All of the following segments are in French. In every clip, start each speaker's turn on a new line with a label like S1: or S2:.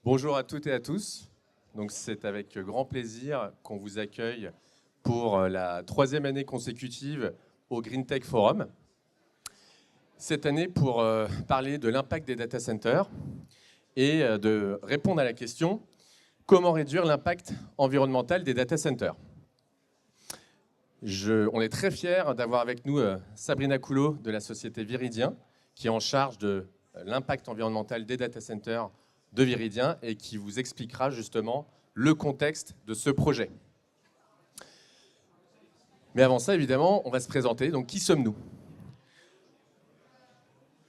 S1: Bonjour à toutes et à tous. Donc, c'est avec grand plaisir qu'on vous accueille pour la 3e année consécutive au Green Tech Forum. Cette année pour parler de l'impact des data centers et de répondre à la question comment réduire l'impact environnemental des data centers. On est très fiers d'avoir avec nous Sabrina Coulot de la société Viridien qui est en charge de l'impact environnemental des data centers de Viridien et qui vous expliquera justement le contexte de ce projet. Mais avant ça, évidemment, on va se présenter. Donc, qui sommes-nous?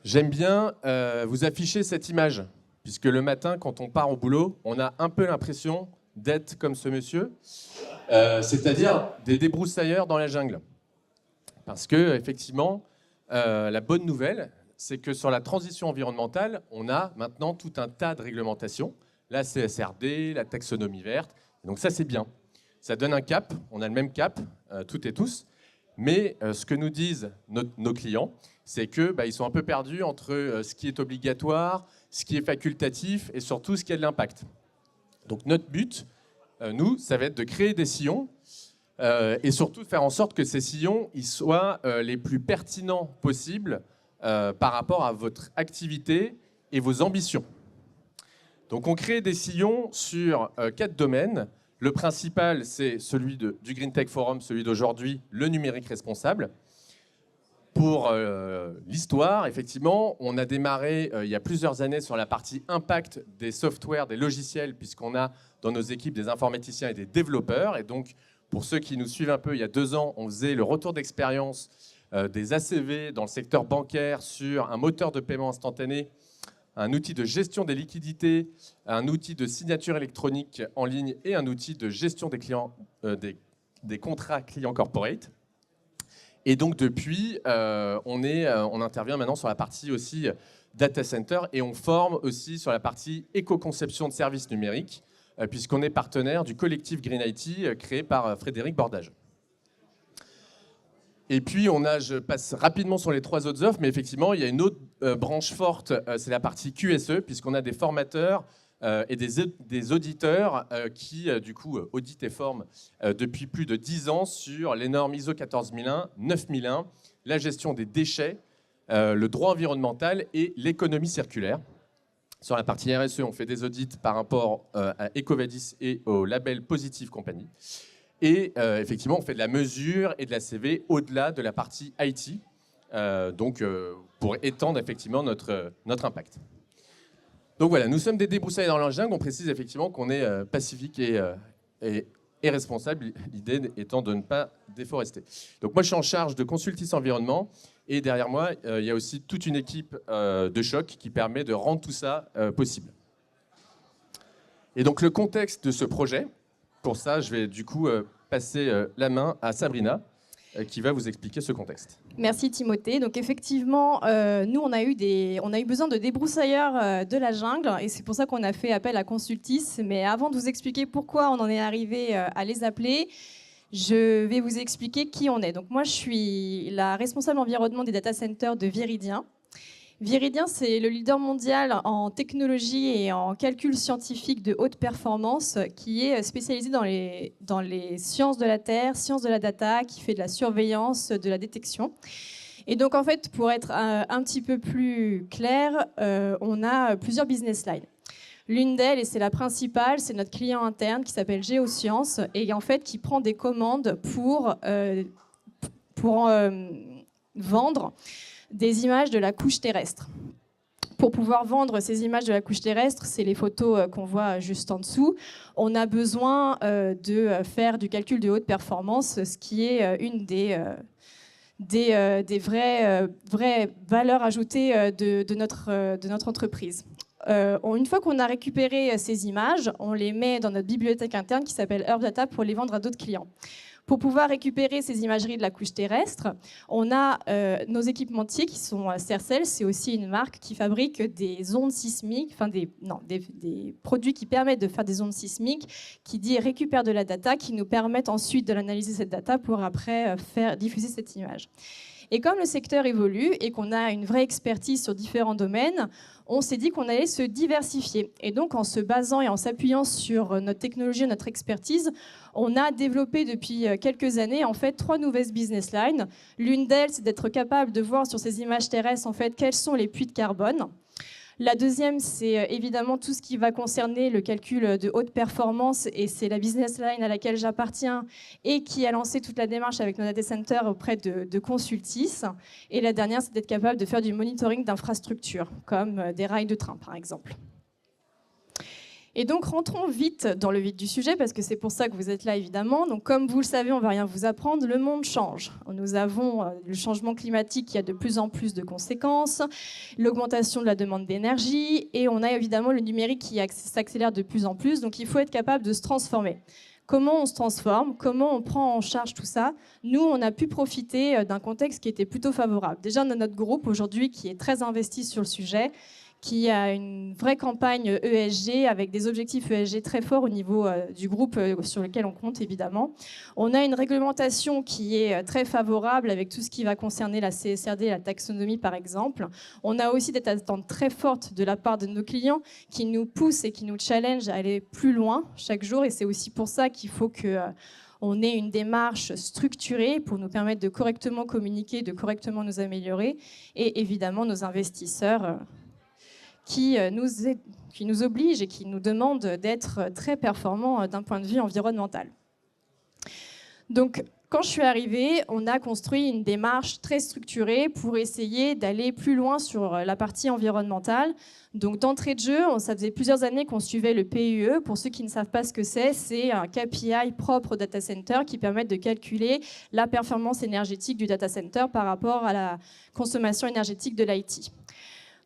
S1: J'aime bien vous afficher cette image, puisque le matin, quand on part au boulot, on a un peu l'impression d'être comme ce monsieur, c'est-à-dire des débroussailleurs dans la jungle. Parce que, effectivement, la bonne nouvelle, c'est que sur la transition environnementale, on a maintenant tout un tas de réglementations, la CSRD, la taxonomie verte, donc ça c'est bien. Ça donne un cap, on a le même cap, toutes et tous, mais ce que nous disent nos clients, c'est qu'ils sont un peu perdus entre ce qui est obligatoire, ce qui est facultatif et surtout ce qui a de l'impact. Donc notre but, nous, ça va être de créer des sillons et surtout de faire en sorte que ces sillons ils soient les plus pertinents possibles par rapport à votre activité et vos ambitions. Donc on crée des sillons sur 4 domaines. Le principal, c'est celui du Green Tech Forum, celui d'aujourd'hui, le numérique responsable. Pour l'histoire, effectivement, on a démarré il y a plusieurs années sur la partie impact des softwares, des logiciels, puisqu'on a dans nos équipes des informaticiens et des développeurs. Et donc, pour ceux qui nous suivent un peu, il y a 2 ans, on faisait le retour d'expérience des ACV dans le secteur bancaire sur un moteur de paiement instantané, un outil de gestion des liquidités, un outil de signature électronique en ligne et un outil de gestion des clients, des contrats clients corporate. Et donc depuis, on intervient maintenant sur la partie aussi data center et on forme aussi sur la partie éco-conception de services numériques, puisqu'on est partenaire du collectif Green IT créé par Frédéric Bordage. Et puis, je passe rapidement sur les 3 autres offres, mais effectivement, il y a une autre branche forte, c'est la partie QSE, puisqu'on a des formateurs et des auditeurs qui, du coup, auditent et forment depuis plus de 10 ans sur les normes ISO 14001, 9001, la gestion des déchets, le droit environnemental et l'économie circulaire. Sur la partie RSE, on fait des audits par rapport à EcoVadis et au label Positive Company. Et effectivement, on fait de la mesure et de la CV au-delà de la partie IT, pour étendre effectivement notre impact. Donc voilà, nous sommes des débroussailles dans la jungle. On précise effectivement qu'on est pacifique et responsable, l'idée étant de ne pas déforester. Donc moi, je suis en charge de Consultis Environnement et derrière moi, il y a aussi toute une équipe de choc qui permet de rendre tout ça possible. Et donc le contexte de ce projet, pour ça, je vais du coup passer la main à Sabrina, qui va vous expliquer ce contexte.
S2: Merci Timothée. Donc effectivement, nous on a eu besoin de débroussailleurs de la jungle et c'est pour ça qu'on a fait appel à Consultis. Mais avant de vous expliquer pourquoi on en est arrivé à les appeler, je vais vous expliquer qui on est. Donc moi je suis la responsable environnement des data centers de Viridien. Viridien, c'est le leader mondial en technologie et en calcul scientifique de haute performance qui est spécialisé dans les sciences de la Terre, sciences de la data, qui fait de la surveillance, de la détection. Et donc, en fait, pour être un petit peu plus clair, on a plusieurs business lines. L'une d'elles, et c'est la principale, c'est notre client interne qui s'appelle Géosciences et en fait qui prend des commandes pour vendre des images de la couche terrestre. Pour pouvoir vendre ces images de la couche terrestre, c'est les photos qu'on voit juste en dessous, on a besoin de faire du calcul de haute performance, ce qui est une des vraies valeurs ajoutées de notre entreprise. Une fois qu'on a récupéré ces images, on les met dans notre bibliothèque interne qui s'appelle Earth Data pour les vendre à d'autres clients. Pour pouvoir récupérer ces imageries de la couche terrestre, on a nos équipementiers qui sont Sercel, c'est aussi une marque qui fabrique des ondes sismiques, enfin des produits qui permettent de faire des ondes sismiques, qui récupèrent de la data, qui nous permettent ensuite de l'analyser cette data pour après diffuser cette image. Et comme le secteur évolue et qu'on a une vraie expertise sur différents domaines, on s'est dit qu'on allait se diversifier. Et donc, en se basant et en s'appuyant sur notre technologie, notre expertise, on a développé depuis quelques années en fait 3 nouvelles business lines. L'une d'elles, c'est d'être capable de voir sur ces images terrestres en fait quels sont les puits de carbone. La deuxième, c'est évidemment tout ce qui va concerner le calcul de haute performance, et c'est la business line à laquelle j'appartiens et qui a lancé toute la démarche avec nos data centers auprès de Consultis. Et la dernière, c'est d'être capable de faire du monitoring d'infrastructures, comme des rails de train par exemple. Et donc, rentrons vite dans le vif du sujet, parce que c'est pour ça que vous êtes là, évidemment. Donc, comme vous le savez, on ne va rien vous apprendre, le monde change. Nous avons le changement climatique qui a de plus en plus de conséquences, l'augmentation de la demande d'énergie, et on a évidemment le numérique qui s'accélère de plus en plus. Donc, il faut être capable de se transformer. Comment on se transforme? Comment on prend en charge tout ça? Nous, on a pu profiter d'un contexte qui était plutôt favorable. Déjà, on a notre groupe aujourd'hui qui est très investi sur le sujet, qui a une vraie campagne ESG avec des objectifs ESG très forts au niveau du groupe sur lequel on compte évidemment. On a une réglementation qui est très favorable avec tout ce qui va concerner la CSRD et la taxonomie par exemple. On a aussi des attentes très fortes de la part de nos clients qui nous poussent et qui nous challengent à aller plus loin chaque jour, et c'est aussi pour ça qu'il faut que on ait une démarche structurée pour nous permettre de correctement communiquer, de correctement nous améliorer, et évidemment nos investisseurs qui nous oblige et qui nous demande d'être très performants d'un point de vue environnemental. Donc, quand je suis arrivée, on a construit une démarche très structurée pour essayer d'aller plus loin sur la partie environnementale. Donc, d'entrée de jeu, ça faisait plusieurs années qu'on suivait le PUE. Pour ceux qui ne savent pas ce que c'est un KPI propre au data center qui permet de calculer la performance énergétique du data center par rapport à la consommation énergétique de l'IT.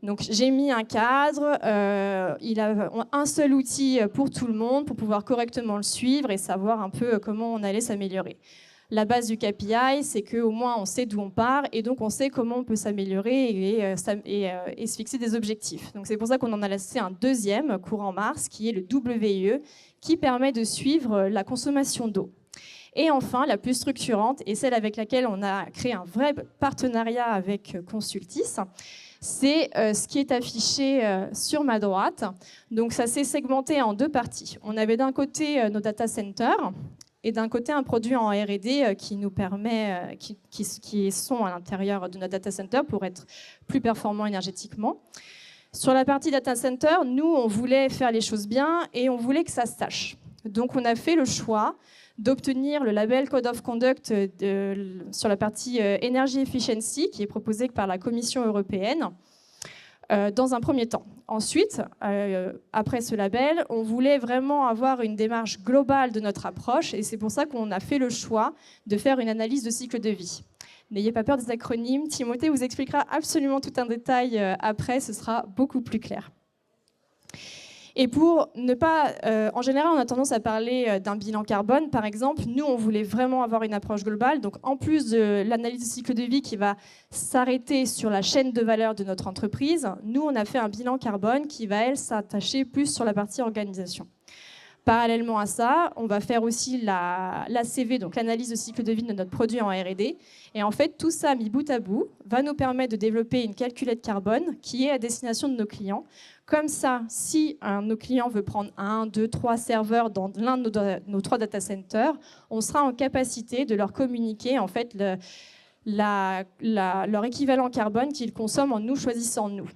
S2: Donc j'ai mis un cadre, il a un seul outil pour tout le monde pour pouvoir correctement le suivre et savoir un peu comment on allait s'améliorer. La base du KPI, c'est qu'au moins on sait d'où on part et donc on sait comment on peut s'améliorer et se fixer des objectifs. Donc c'est pour ça qu'on en a lancé un deuxième courant mars qui est le WIE qui permet de suivre la consommation d'eau. Et enfin, la plus structurante et celle avec laquelle on a créé un vrai partenariat avec Consultis, c'est ce qui est affiché sur ma droite. Donc ça s'est segmenté en 2 parties. On avait d'un côté nos data centers et d'un côté un produit en R&D qui nous permet, qui sont à l'intérieur de notre data center pour être plus performants énergétiquement. Sur la partie data center, nous, on voulait faire les choses bien et on voulait que ça se sache. Donc on a fait le choix d'obtenir le label Code of Conduct sur la partie Energy Efficiency qui est proposé par la Commission européenne dans un premier temps. Ensuite, après ce label, on voulait vraiment avoir une démarche globale de notre approche et c'est pour ça qu'on a fait le choix de faire une analyse de cycle de vie. N'ayez pas peur des acronymes, Timothée vous expliquera absolument tout un détail après, ce sera beaucoup plus clair. Et pour ne pas... en général, on a tendance à parler d'un bilan carbone, par exemple. Nous, on voulait vraiment avoir une approche globale. Donc, en plus de l'analyse de cycle de vie qui va s'arrêter sur la chaîne de valeur de notre entreprise, nous, on a fait un bilan carbone qui va, elle, s'attacher plus sur la partie organisation. Parallèlement à ça, on va faire aussi l'ACV, donc l'analyse de cycle de vie de notre produit en R&D. Et en fait, tout ça, mis bout à bout, va nous permettre de développer une calculette carbone qui est à destination de nos clients. Comme ça, si un de nos clients veut prendre 1, 2, 3 serveurs dans l'un de nos 3 data centers, on sera en capacité de leur communiquer en fait leur équivalent carbone qu'ils consomment en nous choisissant nous.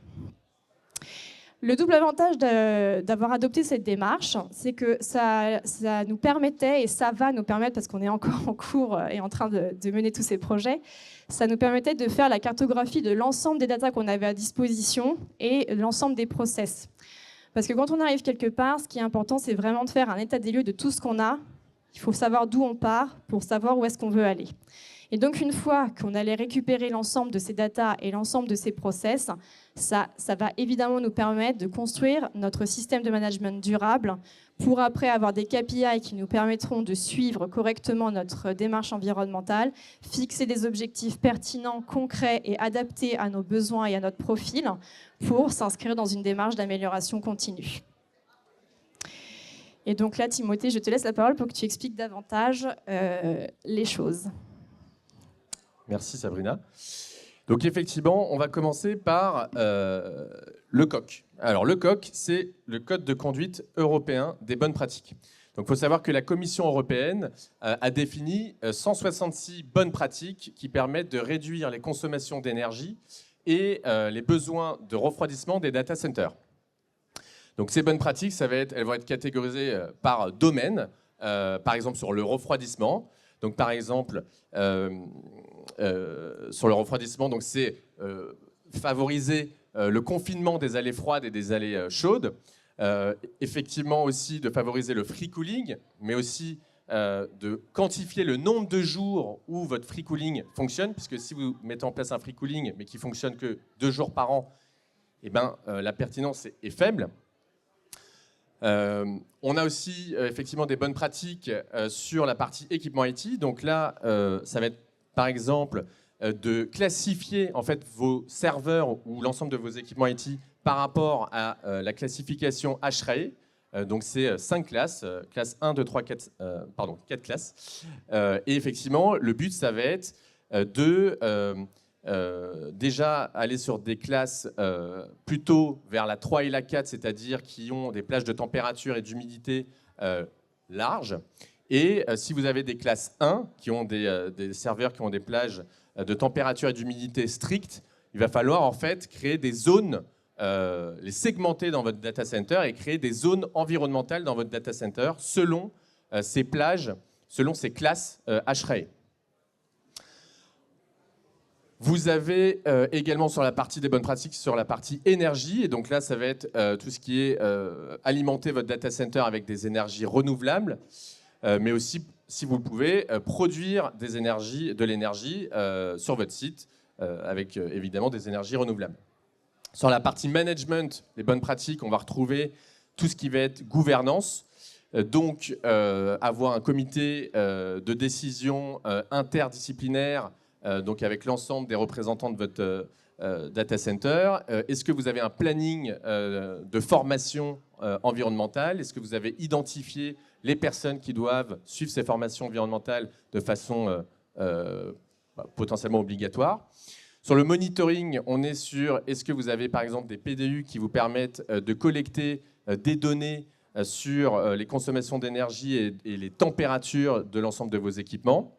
S2: Le double avantage d'avoir adopté cette démarche, c'est que ça nous permettait, et ça va nous permettre, parce qu'on est encore en cours et en train de mener tous ces projets, ça nous permettait de faire la cartographie de l'ensemble des datas qu'on avait à disposition et l'ensemble des process. Parce que quand on arrive quelque part, ce qui est important, c'est vraiment de faire un état des lieux de tout ce qu'on a. Il faut savoir d'où on part pour savoir où est-ce qu'on veut aller. Et donc, une fois qu'on allait récupérer l'ensemble de ces datas et l'ensemble de ces process, ça va évidemment nous permettre de construire notre système de management durable pour après avoir des KPI qui nous permettront de suivre correctement notre démarche environnementale, fixer des objectifs pertinents, concrets et adaptés à nos besoins et à notre profil pour s'inscrire dans une démarche d'amélioration continue. Et donc là, Timothée, je te laisse la parole pour que tu expliques davantage les choses.
S1: Merci Sabrina. Donc effectivement, on va commencer par le COC. Alors le COC, c'est le Code de conduite européen des bonnes pratiques. Donc il faut savoir que la Commission européenne a défini 166 bonnes pratiques qui permettent de réduire les consommations d'énergie et les besoins de refroidissement des data centers. Donc ces bonnes pratiques, elles vont être catégorisées par domaine, par exemple sur le refroidissement. Donc par exemple, sur le refroidissement, donc c'est favoriser le confinement des allées froides et des allées chaudes. Effectivement aussi de favoriser le free cooling, mais aussi de quantifier le nombre de jours où votre free cooling fonctionne, puisque si vous mettez en place un free cooling, mais qui fonctionne que 2 jours par an, eh ben, la pertinence est faible. On a aussi effectivement des bonnes pratiques sur la partie équipement IT. Donc là, ça va être par exemple de classifier en fait vos serveurs ou l'ensemble de vos équipements IT par rapport à la classification HRAE. Donc c'est 5 classes, classe 1, 2, 3, 4, 4 classes. Et effectivement, le but, ça va être de déjà aller sur des classes plutôt vers la 3 et la 4, c'est-à-dire qui ont des plages de température et d'humidité larges. Et si vous avez des classes 1, qui ont des serveurs qui ont des plages de température et d'humidité strictes, il va falloir en fait créer des zones, les segmenter dans votre data center et créer des zones environnementales dans votre data center selon ces plages, selon ces classes HRAE. Vous avez également sur la partie des bonnes pratiques, sur la partie énergie, et donc là ça va être tout ce qui est alimenter votre data center avec des énergies renouvelables, mais aussi, si vous le pouvez, produire de l'énergie sur votre site avec évidemment des énergies renouvelables. Sur la partie management, les bonnes pratiques, on va retrouver tout ce qui va être gouvernance, donc avoir un comité de décision interdisciplinaire, donc avec l'ensemble des représentants de votre data center. Est-ce que vous avez un planning de formation environnementale? Est-ce que vous avez identifié les personnes qui doivent suivre ces formations environnementales de façon potentiellement obligatoire? Sur le monitoring, on est sur, est-ce que vous avez par exemple des PDU qui vous permettent de collecter des données sur les consommations d'énergie et les températures de l'ensemble de vos équipements?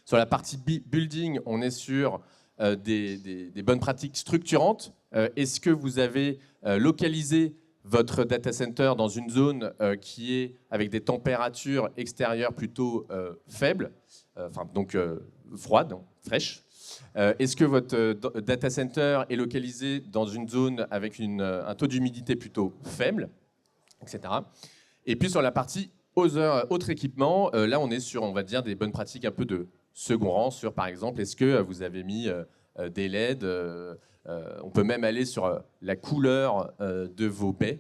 S1: Sur la partie building, on est sur des bonnes pratiques structurantes. Est-ce que vous avez localisé votre data center dans une zone qui est avec des températures extérieures plutôt faibles, donc froides, fraîches? Est-ce que votre data center est localisé dans une zone avec un taux d'humidité plutôt faible, etc. Et puis sur la partie autres équipements, là on est sur, on va dire, des bonnes pratiques un peu de second rang sur, par exemple, est-ce que vous avez mis des LED, on peut même aller sur la couleur de vos baies.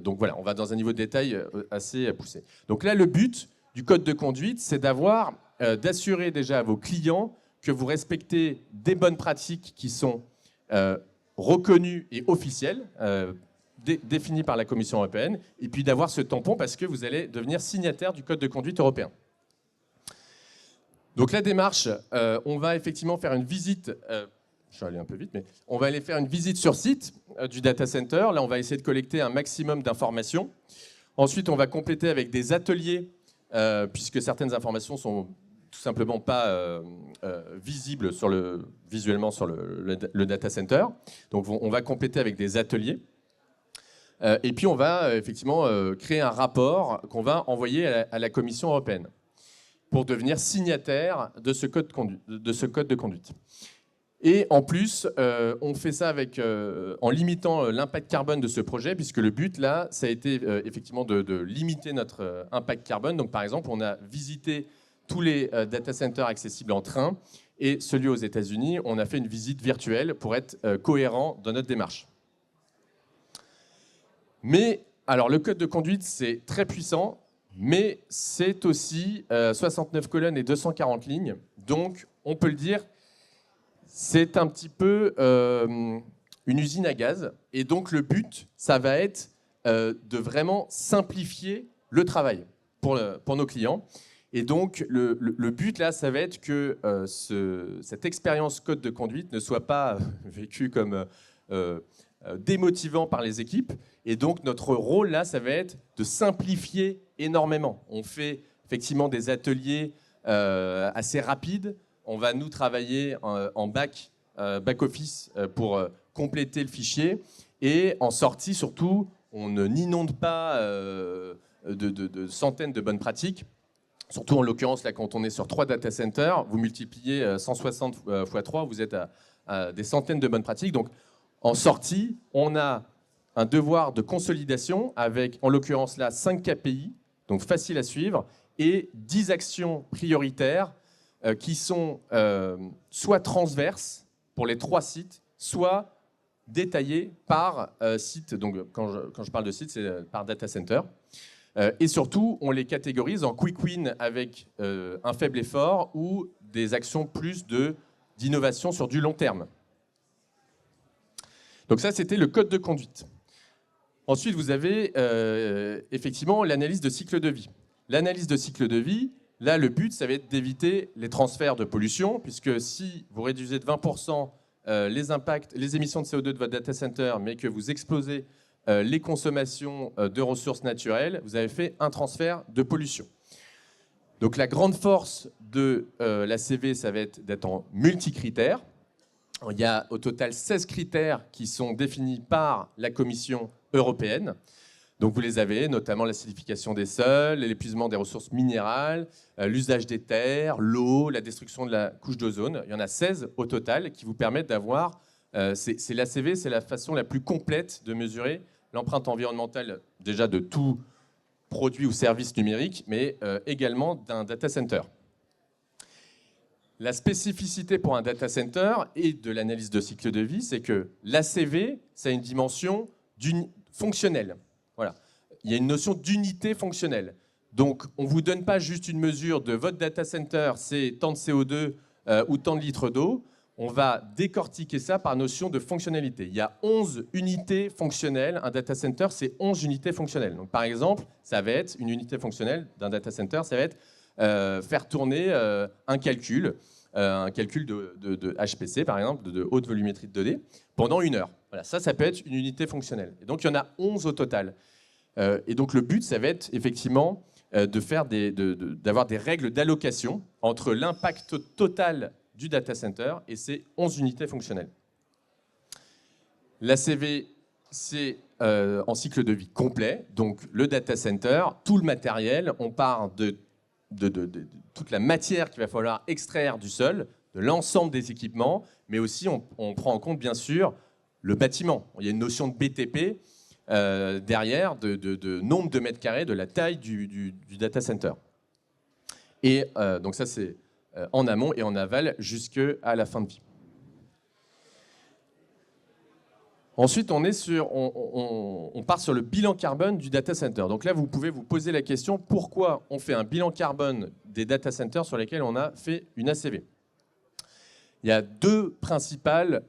S1: Donc voilà, on va dans un niveau de détail assez poussé. Donc là, le but du code de conduite, c'est d'assurer déjà à vos clients que vous respectez des bonnes pratiques qui sont reconnues et officielles, définies par la Commission européenne, et puis d'avoir ce tampon parce que vous allez devenir signataire du code de conduite européen. Donc la démarche, on va effectivement faire une visite, je vais aller un peu vite, mais on va aller faire une visite sur site du data center. Là, on va essayer de collecter un maximum d'informations. Ensuite, on va compléter avec des ateliers, puisque certaines informations sont tout simplement pas visibles visuellement sur le data center. Donc on va compléter avec des ateliers. Et puis on va effectivement créer un rapport qu'on va envoyer à la Commission européenne pour devenir signataire de ce code de conduite. Et en plus, on fait ça en limitant l'impact carbone de ce projet, puisque le but, là, ça a été effectivement de limiter notre impact carbone. Donc, par exemple, on a visité tous les data centers accessibles en train, et celui aux États-Unis, on a fait une visite virtuelle pour être cohérent dans notre démarche. Mais, alors, le code de conduite, c'est très puissant, mais c'est aussi 69 colonnes et 240 lignes. Donc, on peut le dire, c'est un petit peu une usine à gaz. Et donc, le but, ça va être de vraiment simplifier le travail pour nos clients. Et donc, le but, là, ça va être que cette expérience code de conduite ne soit pas vécue comme démotivant par les équipes. Et donc, notre rôle, là, ça va être de simplifier énormément. On fait effectivement des ateliers assez rapides. On va nous travailler en back-office pour compléter le fichier. Et en sortie, surtout, on n'inonde pas de centaines de bonnes pratiques. Surtout en l'occurrence, là, quand on est sur 3 data centers, vous multipliez 160 x 3, vous êtes à des centaines de bonnes pratiques. Donc, en sortie, on a un devoir de consolidation avec, en l'occurrence là, 5 KPI, donc facile à suivre, et 10 actions prioritaires qui sont soit transverses pour les 3 sites, soit détaillées par site. Donc, quand je parle de site, c'est par data center. Et surtout, on les catégorise en quick win avec un faible effort ou des actions plus d'innovation sur du long terme. Donc ça, c'était le code de conduite. Ensuite, vous avez effectivement l'analyse de cycle de vie. L'analyse de cycle de vie, là, le but, ça va être d'éviter les transferts de pollution, puisque si vous réduisez de 20% les émissions de CO2 de votre data center, mais que vous explosez les consommations de ressources naturelles, vous avez fait un transfert de pollution. Donc la grande force de la CV, ça va être d'être en multicritères. Il y a au total 16 critères qui sont définis par la Commission européenne. Donc vous les avez, notamment l'acidification des sols, l'épuisement des ressources minérales, l'usage des terres, l'eau, la destruction de la couche d'ozone. Il y en a 16 au total qui vous permettent d'avoir... c'est l'ACV, c'est la façon la plus complète de mesurer l'empreinte environnementale déjà de tout produit ou service numérique, mais également d'un data center. La spécificité pour un data center et de l'analyse de cycle de vie, c'est que l'ACV, ça a une dimension fonctionnelle. Voilà. Il y a une notion d'unité fonctionnelle. Donc, on ne vous donne pas juste une mesure de votre data center, c'est tant de CO2 ou tant de litres d'eau. On va décortiquer ça par notion de fonctionnalité. Il y a 11 unités fonctionnelles. Un data center, c'est 11 unités fonctionnelles. Donc, par exemple, ça va être une unité fonctionnelle d'un data center, ça va être faire tourner un calcul de HPC, par exemple, de haute volumétrie de données, pendant 1 heure. Voilà, ça peut être une unité fonctionnelle. Et donc, il y en a 11 au total. Et donc, le but, ça va être effectivement d'avoir des règles d'allocation entre l'impact total du data center et ses 11 unités fonctionnelles. L'ACV, c'est en cycle de vie complet. Donc, le data center, tout le matériel, on part de toute la matière qu'il va falloir extraire du sol, de l'ensemble des équipements, mais aussi on prend en compte, bien sûr, le bâtiment. Il y a une notion de BTP derrière, de nombre de mètres carrés, de la taille du data center. Et donc ça, c'est en amont et en aval jusqu'à la fin de vie. Ensuite, on part sur le bilan carbone du data center. Donc là, vous pouvez vous poser la question, pourquoi on fait un bilan carbone des data centers sur lesquels on a fait une ACV? Il y a 2 principales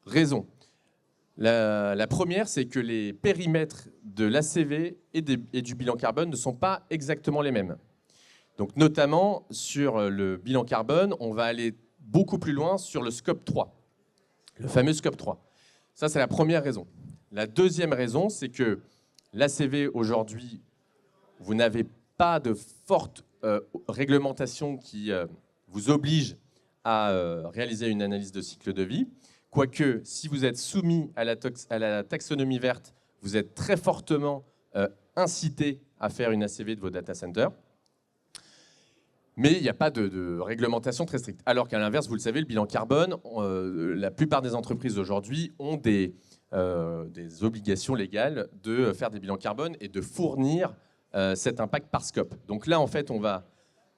S1: raisons. La première, c'est que les périmètres de l'ACV et du bilan carbone ne sont pas exactement les mêmes. Donc, notamment, sur le bilan carbone, on va aller beaucoup plus loin sur le scope 3, le fameux scope 3. Ça, c'est la première raison. La deuxième raison, c'est que l'ACV, aujourd'hui, vous n'avez pas de forte réglementation qui vous oblige à réaliser une analyse de cycle de vie. Quoique, si vous êtes soumis à la taxonomie verte, vous êtes très fortement incité à faire une ACV de vos data centers. Mais il n'y a pas de réglementation très stricte. Alors qu'à l'inverse, vous le savez, le bilan carbone, la plupart des entreprises aujourd'hui ont des obligations légales de faire des bilans carbone et de fournir cet impact par scope. Donc là, en fait, on va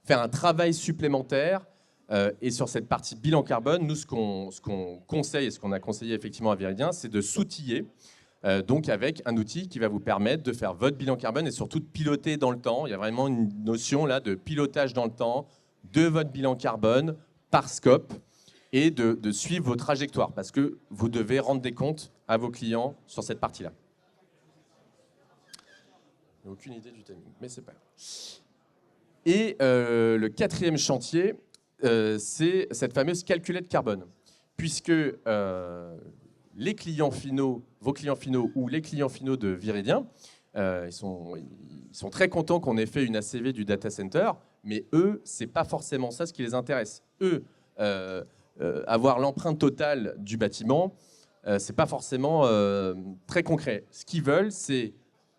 S1: faire un travail supplémentaire. Et sur cette partie bilan carbone, nous, ce qu'on conseille et ce qu'on a conseillé effectivement à Viridien, c'est de s'outiller donc avec un outil qui va vous permettre de faire votre bilan carbone et surtout de piloter dans le temps. Il y a vraiment une notion là de pilotage dans le temps de votre bilan carbone par scope et de suivre vos trajectoires parce que vous devez rendre des comptes à vos clients sur cette partie-là. Je n'ai aucune idée du timing, mais c'est pas grave. Et le quatrième chantier, c'est cette fameuse calculette carbone. Puisque les clients finaux, vos clients finaux ou les clients finaux de Viridien, ils sont très contents qu'on ait fait une ACV du data center, mais eux, c'est pas forcément ça ce qui les intéresse. Eux, avoir l'empreinte totale du bâtiment, c'est pas forcément très concret. Ce qu'ils veulent, c'est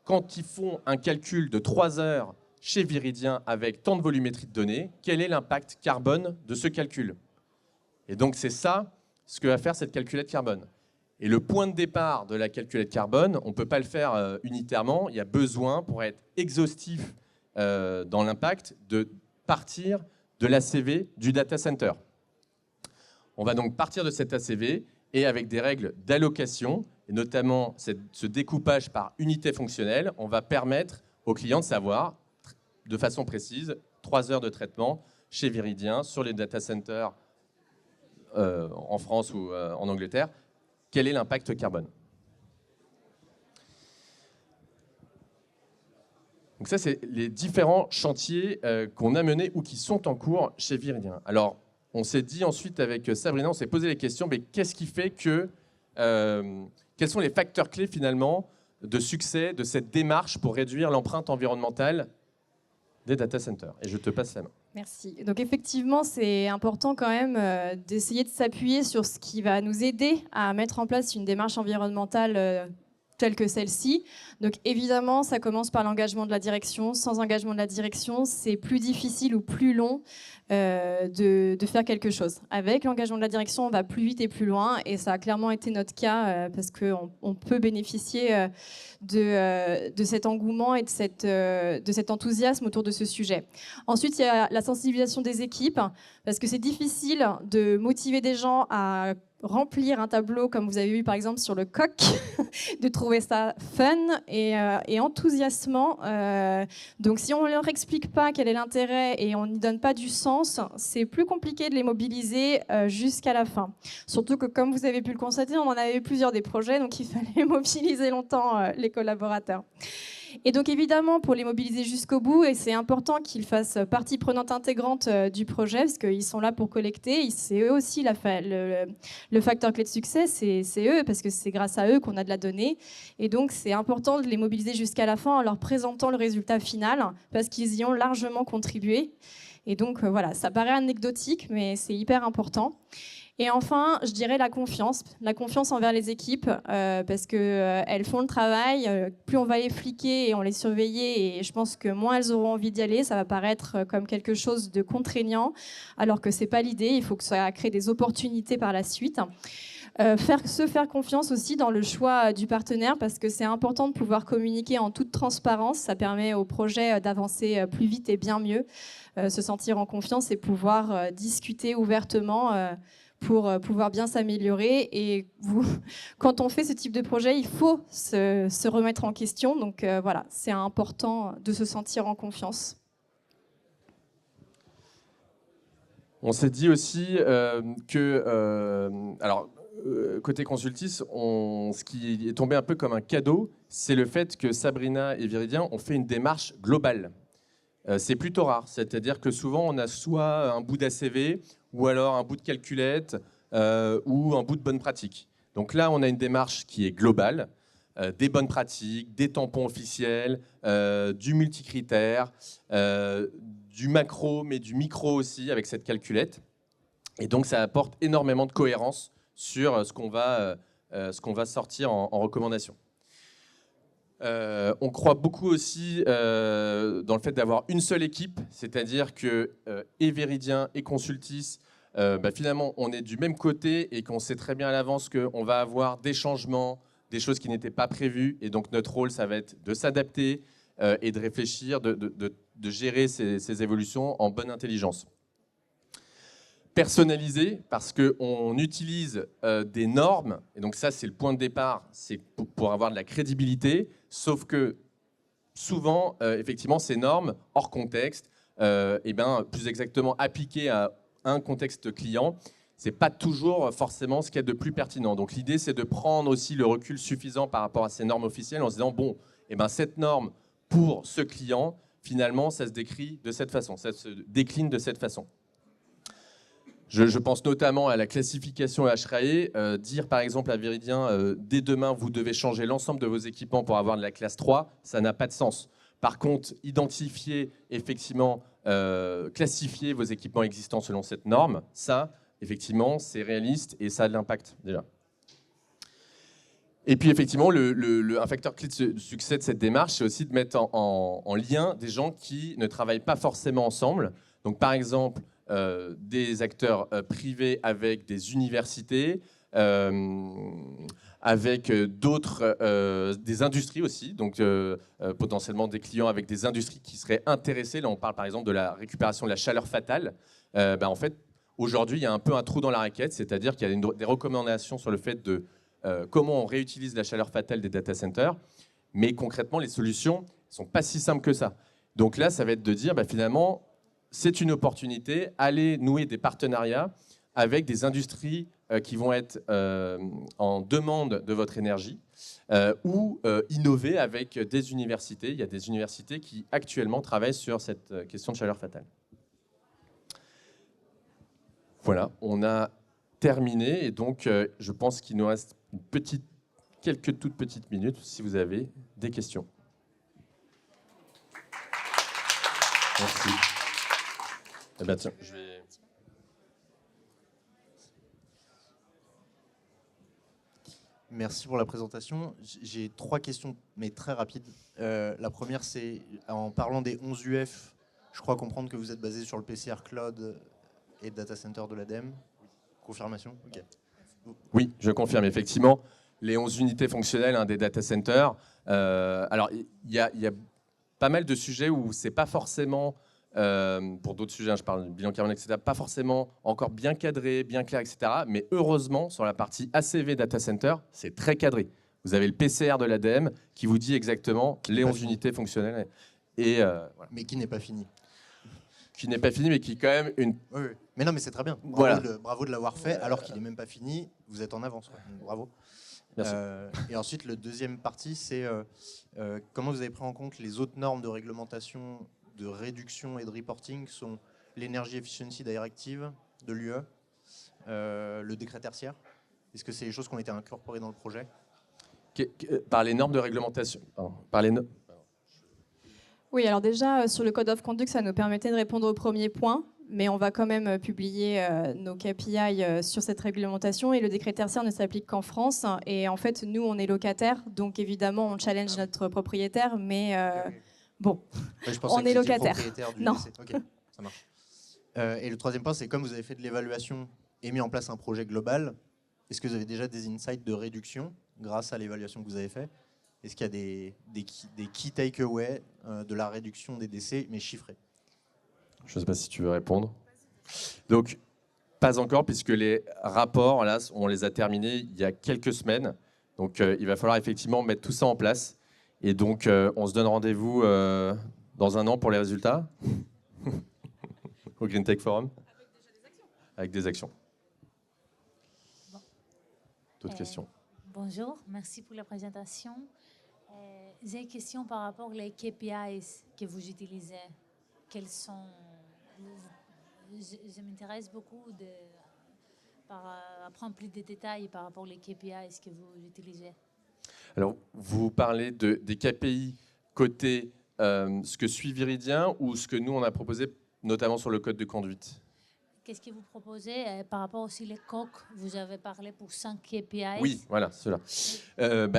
S1: quand ils font un calcul de 3 heures chez Viridien avec tant de volumétrie de données, quel est l'impact carbone de ce calcul? Et donc c'est ça ce que va faire cette calculette carbone. Et le point de départ de la calculette carbone, on ne peut pas le faire unitairement. Il y a besoin, pour être exhaustif dans l'impact, de partir de l'ACV du data center. On va donc partir de cette ACV et avec des règles d'allocation, et notamment ce découpage par unité fonctionnelle, on va permettre aux clients de savoir, de façon précise, 3 heures de traitement chez Viridien sur les data centers en France ou en Angleterre, quel est l'impact carbone. Donc ça, c'est les différents chantiers qu'on a menés ou qui sont en cours chez Viridien. Alors, on s'est dit ensuite avec Sabrina, on s'est posé les questions, mais qu'est-ce qui fait que... quels sont les facteurs clés finalement de succès de cette démarche pour réduire l'empreinte environnementale des data centers? Et je te passe la main.
S2: Merci. Donc effectivement, c'est important quand même d'essayer de s'appuyer sur ce qui va nous aider à mettre en place une démarche environnementale telle que celle-ci. Donc évidemment, ça commence par l'engagement de la direction. Sans engagement de la direction, c'est plus difficile ou plus long de faire quelque chose. Avec l'engagement de la direction, on va plus vite et plus loin, et ça a clairement été notre cas parce qu'on peut bénéficier de cet engouement et de cet enthousiasme autour de ce sujet. Ensuite, il y a la sensibilisation des équipes, parce que c'est difficile de motiver des gens à remplir un tableau, comme vous avez vu par exemple sur le coq, de trouver ça fun et enthousiasmant. Donc si on ne leur explique pas quel est l'intérêt et on n'y donne pas du sens, c'est plus compliqué de les mobiliser jusqu'à la fin. Surtout que, comme vous avez pu le constater, on en avait plusieurs des projets, donc il fallait mobiliser longtemps les collaborateurs. Et donc évidemment, pour les mobiliser jusqu'au bout, et c'est important qu'ils fassent partie prenante intégrante du projet, parce qu'ils sont là pour collecter, c'est eux aussi le facteur clé de succès, c'est eux, parce que c'est grâce à eux qu'on a de la donnée. Et donc c'est important de les mobiliser jusqu'à la fin en leur présentant le résultat final, parce qu'ils y ont largement contribué. Et donc voilà, ça paraît anecdotique, mais c'est hyper important. Et enfin, je dirais la confiance envers les équipes, parce qu'elles font le travail, plus on va les fliquer et on les surveiller, et je pense que moins elles auront envie d'y aller, ça va paraître comme quelque chose de contraignant, alors que ce n'est pas l'idée, il faut que ça crée des opportunités par la suite. Se faire confiance aussi dans le choix du partenaire, parce que c'est important de pouvoir communiquer en toute transparence, ça permet au projet d'avancer plus vite et bien mieux, se sentir en confiance et pouvoir discuter ouvertement pour pouvoir bien s'améliorer. Et quand on fait ce type de projet, il faut se remettre en question. Donc voilà, c'est important de se sentir en confiance.
S1: On s'est dit aussi côté Consultis, ce qui est tombé un peu comme un cadeau, c'est le fait que Sabrina et Viridien ont fait une démarche globale. C'est plutôt rare, c'est-à-dire que souvent on a soit un bout d'ACV ou alors un bout de calculette ou un bout de bonne pratique. Donc là, on a une démarche qui est globale, des bonnes pratiques, des tampons officiels, du multicritère, du macro, mais du micro aussi avec cette calculette. Et donc ça apporte énormément de cohérence sur ce qu'on va sortir en recommandation. On croit beaucoup aussi dans le fait d'avoir une seule équipe, c'est-à-dire que et Viridien et Consultis, finalement, on est du même côté et qu'on sait très bien à l'avance qu'on va avoir des changements, des choses qui n'étaient pas prévues. Et donc notre rôle, ça va être de s'adapter et de réfléchir, de gérer ces évolutions en bonne intelligence. Personnalisé, parce qu'on utilise des normes, et donc ça c'est le point de départ, c'est pour avoir de la crédibilité, sauf que souvent, effectivement, ces normes, hors contexte, plus exactement appliquées à un contexte client, c'est pas toujours forcément ce qu'il y a de plus pertinent. Donc l'idée c'est de prendre aussi le recul suffisant par rapport à ces normes officielles en se disant, bon, cette norme pour ce client, finalement, ça se décrit de cette façon, ça se décline de cette façon. Je pense notamment à la classification HRAE. Dire par exemple à Viridien, dès demain, vous devez changer l'ensemble de vos équipements pour avoir de la classe 3, ça n'a pas de sens. Par contre, identifier, effectivement, classifier vos équipements existants selon cette norme, ça, effectivement, c'est réaliste et ça a de l'impact déjà. Et puis effectivement, un facteur clé de succès de cette démarche, c'est aussi de mettre en lien des gens qui ne travaillent pas forcément ensemble. Donc par exemple, des acteurs privés avec des universités, avec d'autres, des industries aussi, donc potentiellement des clients avec des industries qui seraient intéressés. Là, on parle par exemple de la récupération de la chaleur fatale. En fait, aujourd'hui, il y a un peu un trou dans la raquette, c'est-à-dire qu'il y a des recommandations sur le fait de comment on réutilise la chaleur fatale des data centers, mais concrètement, les solutions ne sont pas si simples que ça. Donc là, ça va être de dire, finalement, c'est une opportunité, allez nouer des partenariats avec des industries qui vont être en demande de votre énergie ou innover avec des universités. Il y a des universités qui actuellement travaillent sur cette question de chaleur fatale. Voilà, on a terminé et donc je pense qu'il nous reste quelques toutes petites minutes si vous avez des questions. Merci. Eh ben, tiens, je vais...
S3: Merci pour la présentation. J'ai 3 questions, mais très rapides. La première, c'est en parlant des 11 UF, je crois comprendre que vous êtes basé sur le PCR Cloud et le data center de l'ADEME. Confirmation? Okay.
S1: Oui, je confirme, effectivement. Les 11 unités fonctionnelles des data centers. Alors, il y a pas mal de sujets où c'est pas forcément... pour d'autres sujets, je parle du bilan carbone, etc., pas forcément encore bien cadré, bien clair, etc. Mais heureusement, sur la partie ACV Data Center, c'est très cadré. Vous avez le PCR de l'ADEME qui vous dit exactement les 11 unités fonctionnelles. Et,
S3: voilà. Mais qui n'est pas fini.
S1: Qui n'est pas fini, mais qui est quand même une...
S3: Oui. Mais non, mais c'est très bien. Bravo de l'avoir fait, alors qu'il n'est même pas fini. Vous êtes en avance. Bravo.
S1: Merci.
S3: Et ensuite, le deuxième partie, c'est comment vous avez pris en compte les autres normes de réglementation de réduction et de reporting sont l'Energy Efficiency Directive de l'UE, le décret tertiaire. Est-ce que c'est les choses qui ont été incorporées dans le projet?
S1: Par les normes de réglementation.
S2: Oui, alors déjà, sur le Code of Conduct, ça nous permettait de répondre au premier point, mais on va quand même publier nos KPI sur cette réglementation et le décret tertiaire ne s'applique qu'en France. Et en fait, nous, on est locataire, donc évidemment, on challenge notre propriétaire, mais... Bon,
S3: ouais,
S2: on est locataire.
S3: Non. Ok, ça marche. Et le troisième point, c'est comme vous avez fait de l'évaluation et mis en place un projet global, est-ce que vous avez déjà des insights de réduction grâce à l'évaluation que vous avez fait? Est-ce qu'il y a des key takeaways de la réduction des décès, mais chiffrés?
S1: Je ne sais pas si tu veux répondre. Donc, pas encore, puisque les rapports, là, on les a terminés il y a quelques semaines. Donc, il va falloir effectivement mettre tout ça en place. Et donc, on se donne rendez-vous dans un an pour les résultats au Green Tech Forum. Avec des actions.
S4: Bon.
S1: D'autres questions?
S4: Bonjour, merci pour la présentation. J'ai une question par rapport aux KPIs que vous utilisez. Quels sont... Je m'intéresse beaucoup à prendre plus de détails par rapport aux KPIs que vous utilisez.
S1: Alors, vous parlez des KPI côté ce que suit Viridien ou ce que nous, on a proposé, notamment sur le code de conduite?
S4: Qu'est-ce que vous proposez par rapport aussi les COC? Vous avez parlé pour 5 KPIs.
S1: Oui, voilà, ceux-là.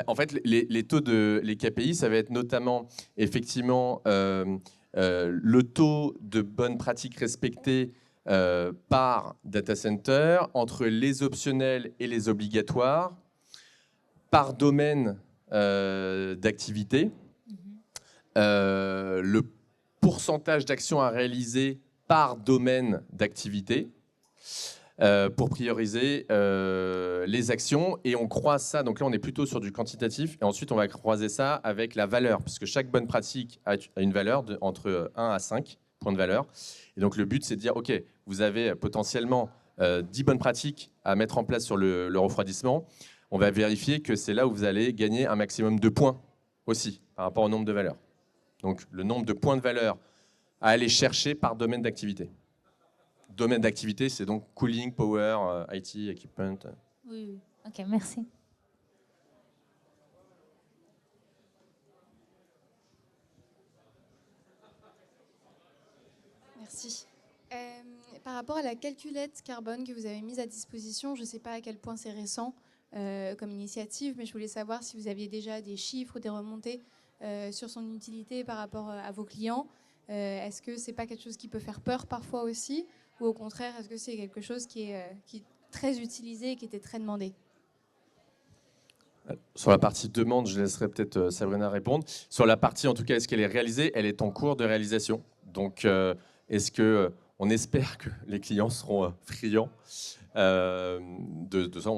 S1: En fait, les KPI, ça va être notamment, effectivement, le taux de bonnes pratiques respectées par data center, entre les optionnels et les obligatoires, par domaine d'activité, le pourcentage d'actions à réaliser par domaine d'activité pour prioriser les actions. Et on croise ça, donc là on est plutôt sur du quantitatif, et ensuite on va croiser ça avec la valeur, puisque chaque bonne pratique a une valeur entre 1 à 5 points de valeur. Et donc le but c'est de dire, ok, vous avez potentiellement 10 bonnes pratiques à mettre en place sur le refroidissement. On va vérifier que c'est là où vous allez gagner un maximum de points aussi, par rapport au nombre de valeurs. Donc le nombre de points de valeur à aller chercher par domaine d'activité. Domaine d'activité, c'est donc cooling, power, IT, equipment.
S4: Oui, oui. Ok, merci.
S5: Merci. Par rapport à la calculette carbone que vous avez mise à disposition, je ne sais pas à quel point c'est récent comme initiative, mais je voulais savoir si vous aviez déjà des chiffres ou des remontées sur son utilité par rapport à vos clients. Est-ce que ce n'est pas quelque chose qui peut faire peur parfois aussi, ou au contraire, est-ce que c'est quelque chose qui est très utilisé et qui était très demandé?
S1: Sur la partie demande, je laisserai peut-être Sabrina répondre. Sur la partie, en tout cas, est-ce qu'elle est réalisée? Elle est en cours de réalisation. Donc, est-ce que on espère que les clients seront friands de ça?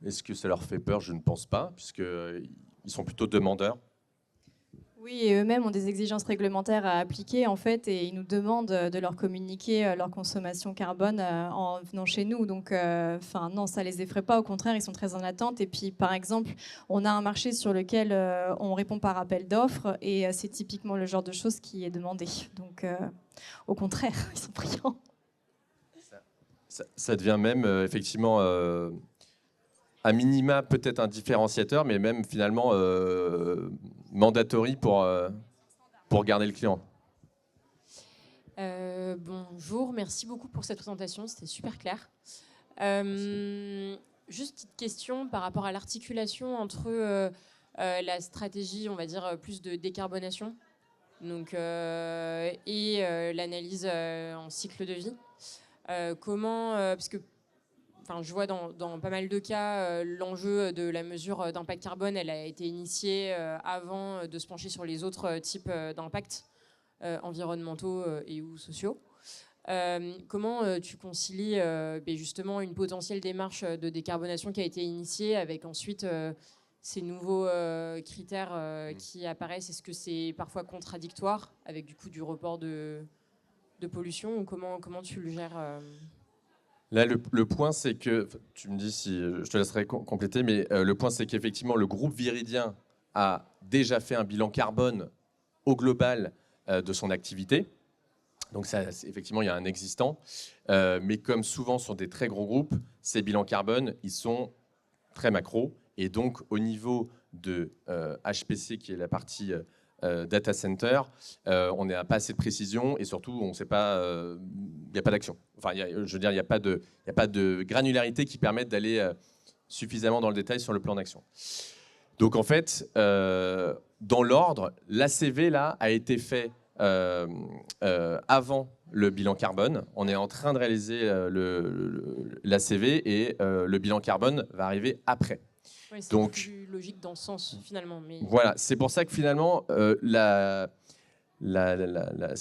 S1: Est-ce que ça leur fait peur? Je ne pense pas, puisqu'ils sont plutôt demandeurs.
S2: Oui, et eux-mêmes ont des exigences réglementaires à appliquer, en fait, et ils nous demandent de leur communiquer leur consommation carbone en venant chez nous. Donc, non, ça les effraie pas. Au contraire, ils sont très en attente. Et puis, par exemple, on a un marché sur lequel on répond par appel d'offres, et c'est typiquement le genre de choses qui est demandé. Donc, au contraire, ils sont friands.
S1: Ça devient même, effectivement... à minima, peut-être un différenciateur, mais même finalement mandatory pour garder le client.
S6: Bonjour, merci beaucoup pour cette présentation, c'était super clair. Juste petite question par rapport à l'articulation entre la stratégie, on va dire, plus de décarbonation donc, et l'analyse en cycle de vie. Parce que je vois dans pas mal de cas, l'enjeu de la mesure d'impact carbone, elle a été initiée avant de se pencher sur les autres types d'impacts environnementaux et ou sociaux. Comment tu concilies justement une potentielle démarche de décarbonation qui a été initiée avec ensuite ces nouveaux critères qui apparaissent? Est-ce que c'est parfois contradictoire avec du coup du report de pollution, ou comment tu le gères
S1: Là, le point, c'est que, tu me dis si je te laisserai compléter, mais le point, c'est qu'effectivement, le groupe Viridien a déjà fait un bilan carbone au global de son activité. Donc, ça, effectivement, il y a un existant. Mais comme souvent sur des très gros groupes, ces bilans carbone, ils sont très macro. Et donc, au niveau de HPC, qui est la partie data center, on n'a pas assez de précision et surtout, on ne sait pas, il n'y a pas d'action. Enfin, je veux dire, il n'y a pas de granularité qui permette d'aller suffisamment dans le détail sur le plan d'action. Donc, en fait, dans l'ordre, l'ACV là a été fait avant le bilan carbone. On est en train de réaliser l'ACV et le bilan carbone va arriver après.
S6: Oui, c'est
S1: donc
S6: plus logique dans ce sens finalement. Mais...
S1: Voilà, c'est pour ça que finalement, ce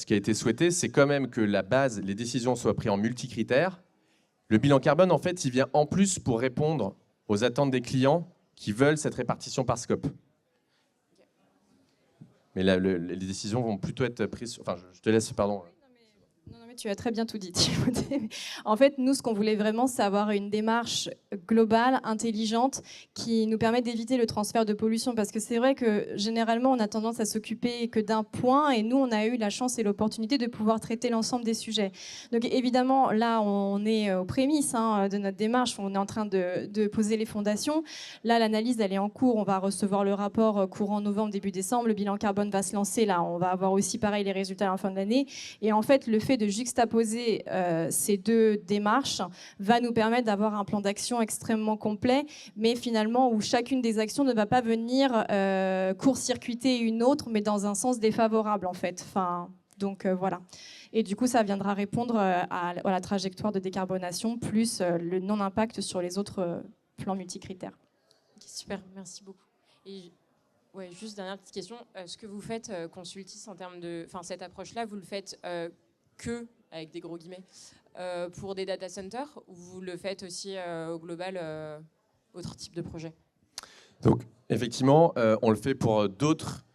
S1: qui a été souhaité, c'est quand même que la base, les décisions soient prises en multicritères. Le bilan carbone, en fait, il vient en plus pour répondre aux attentes des clients qui veulent cette répartition par scope. Mais là, les décisions vont plutôt être prises... Enfin, je te laisse, pardon.
S2: Non, mais tu as très bien tout dit, Timothée. En fait, nous, ce qu'on voulait vraiment, c'est avoir une démarche globale, intelligente, qui nous permet d'éviter le transfert de pollution. Parce que c'est vrai que généralement, on a tendance à s'occuper que d'un point, et nous, on a eu la chance et l'opportunité de pouvoir traiter l'ensemble des sujets. Donc évidemment, là, on est aux prémices de notre démarche, on est en train de poser les fondations. Là, l'analyse, elle est en cours, on va recevoir le rapport courant novembre, début décembre, le bilan carbone va se lancer, là, on va avoir aussi pareil les résultats à la fin de l'année. Et en fait, le fait de juxtaposer ces deux démarches va nous permettre d'avoir un plan d'action extrêmement complet, mais finalement où chacune des actions ne va pas venir court-circuiter une autre, mais dans un sens défavorable en fait. Donc voilà. Et du coup, ça viendra répondre à la trajectoire de décarbonation, plus le non-impact sur les autres plans multicritères.
S6: Okay, super, merci beaucoup. Et ouais, juste dernière petite question. Ce que vous faites, Consultis, en termes de... Enfin, cette approche-là, vous le faites que, avec des gros guillemets, pour des data centers, ou vous le faites aussi au global, autre type de projet?
S1: Donc, effectivement, on le fait pour d'autres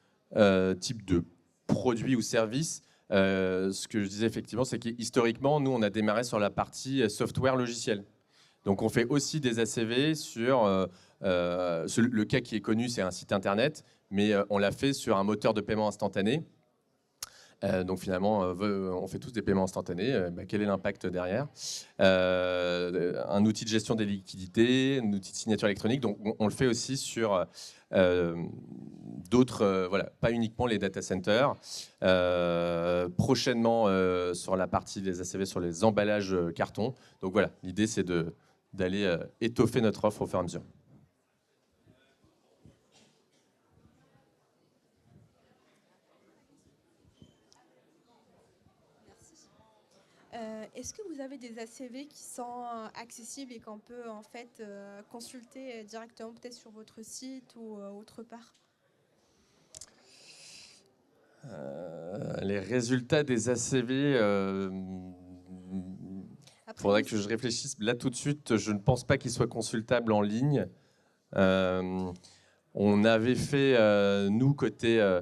S1: types de produits ou services. Ce que je disais, effectivement, c'est qu'historiquement, nous, on a démarré sur la partie software logiciel. Donc, on fait aussi des ACV sur... le cas qui est connu, c'est un site internet, mais on l'a fait sur un moteur de paiement instantané Donc finalement, on fait tous des paiements instantanés. Quel est l'impact derrière? Un outil de gestion des liquidités, un outil de signature électronique. Donc on le fait aussi sur d'autres, voilà, pas uniquement les data centers. Prochainement, sur la partie des ACV, sur les emballages carton. Donc voilà, l'idée c'est d'aller étoffer notre offre au fur et à mesure.
S7: Est-ce que vous avez des ACV qui sont accessibles et qu'on peut en fait consulter directement peut-être sur votre site ou autre part?
S1: Les résultats des ACV, il faudrait que je réfléchisse. Là, tout de suite, je ne pense pas qu'ils soient consultables en ligne. On avait fait, nous, côté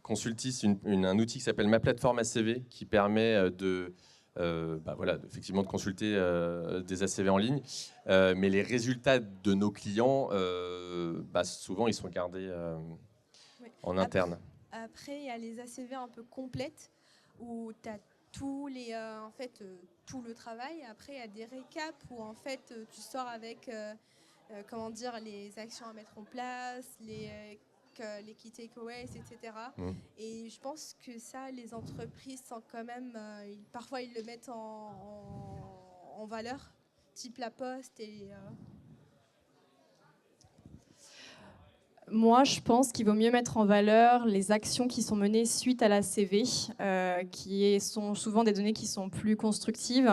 S1: Consultis, un outil qui s'appelle Ma Plateforme ACV, qui permet effectivement de consulter des ACV en ligne. Mais les résultats de nos clients, souvent, ils sont gardés en interne.
S7: Après, il y a les ACV un peu complètes où tu as tout le travail. Après, il y a des récaps où en fait, tu sors avec les actions à mettre en place, les key takeaways, etc. Et je pense que ça, les entreprises sont quand même, parfois ils le mettent en valeur, type La Poste et...
S2: Moi, je pense qu'il vaut mieux mettre en valeur les actions qui sont menées suite à la CV, qui sont souvent des données qui sont plus constructives.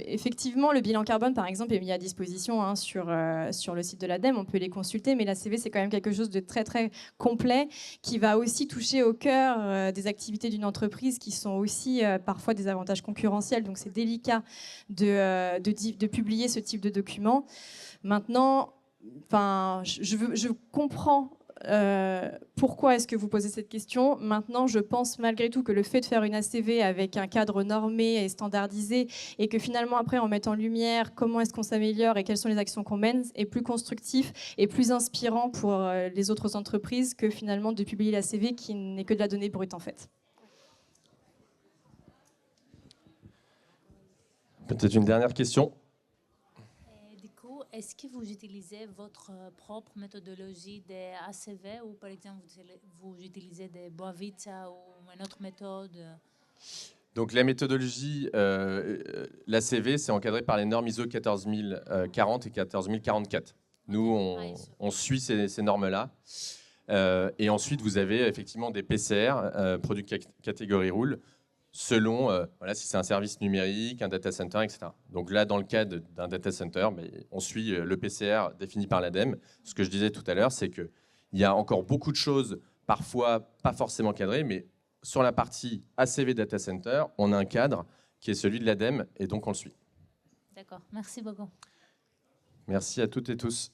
S2: Effectivement, le bilan carbone, par exemple, est mis à disposition sur le site de l'ADEME. On peut les consulter, mais la CV, c'est quand même quelque chose de très, très complet qui va aussi toucher au cœur des activités d'une entreprise qui sont aussi parfois des avantages concurrentiels. Donc, c'est délicat de publier ce type de document. Maintenant, je comprends pourquoi est-ce que vous posez cette question. Maintenant, je pense malgré tout que le fait de faire une ACV avec un cadre normé et standardisé et que finalement après on mette en lumière comment est-ce qu'on s'améliore et quelles sont les actions qu'on mène est plus constructif et plus inspirant pour les autres entreprises que finalement de publier l'ACV qui n'est que de la donnée brute en fait.
S1: Peut-être une dernière question.
S4: Est-ce que vous utilisez votre propre méthodologie des ACV ou par exemple vous utilisez des Boavista ou une autre méthode?
S1: Donc la méthodologie, l'ACV, c'est encadré par les normes ISO 14040 et 14044. Nous, on suit ces normes-là. Et ensuite, vous avez effectivement des PCR, Product Category Rule, selon si c'est un service numérique, un data center, etc. Donc là, dans le cas d'un data center, on suit le PCR défini par l'ADEME. Ce que je disais tout à l'heure, c'est qu'il y a encore beaucoup de choses, parfois pas forcément cadrées, mais sur la partie ACV data center, on a un cadre qui est celui de l'ADEME, et donc on le suit.
S4: D'accord, merci beaucoup.
S1: Merci à toutes et tous.